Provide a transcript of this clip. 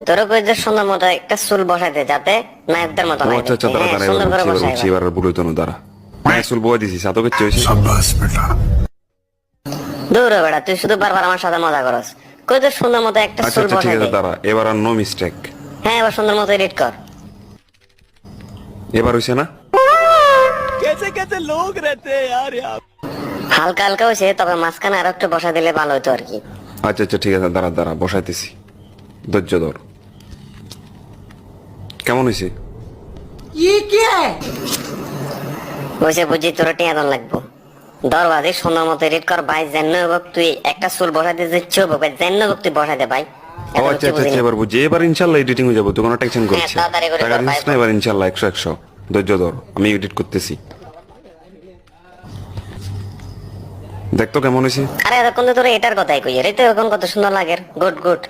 তোর কই যে সুন্দর মতো একটা চুল বসাই দে যাতে নায়কদের মতো ও লাগে। আচ্ছা আচ্ছা, দাঁড়া হ্যাঁ, দাঁড়া, সুন্দর করে এবার বসাই বুঝছি, এবার ভুল হইতো না, দাঁড়া। হ্যাঁ, চুল বয়ে দিছি, সাথে কিচ্ছু হয়েছে। দূর হ বেটা, তুই শুধু বারবার আমার সাথে মজা করস। কই যে সুন্দর মতো একটা আচ্ছা চুল আচ্ছা, ঠিক বসাই আছে, দে। দাঁড়া, এবার আর নো মিস্টেক। হ্যাঁ, এবার সুন্দর মতো এডিট কর। এবার হইছে না? হালকা হালকা হয়েছে, তবে মাঝখানে আরো একটু বসাই দিলে ভালো হতো আর কি। আচ্ছা আচ্ছা, ঠিক আছে, দাঁড়া দাঁড়া, বসাইতেছি, ধৈর্য ধর। কেমন হয়েছে? হয়েছে বুঝি, তোর টিয়া দন লাগবো। দরবাজি সুন্দর মতো এডিট কর ভাই, যেন হোক তুই একটা চুল বসাই দে, যে চুপ হোক ভাই, যেন হোক তুই বসাই দে ভাই। ও আচ্ছা আচ্ছা আচ্ছা, এবার বুঝছি, এবার ইনশাল্লাহ এডিটিং হয়ে যাবো, তুই কোনো টেনশন করছিস না। তাড়াতাড়ি করে টাকা কর ভাই। দিস না, এবার ইনশাল্লাহ 100 ধৈর্য ধর, আমি এডিট করতেছি। দেখ তো কেমন হয়েছে। আরে এতক্ষণ তো তোর এটার কথাই কই, রে তো এখন কত সুন্দর লাগে। Good good.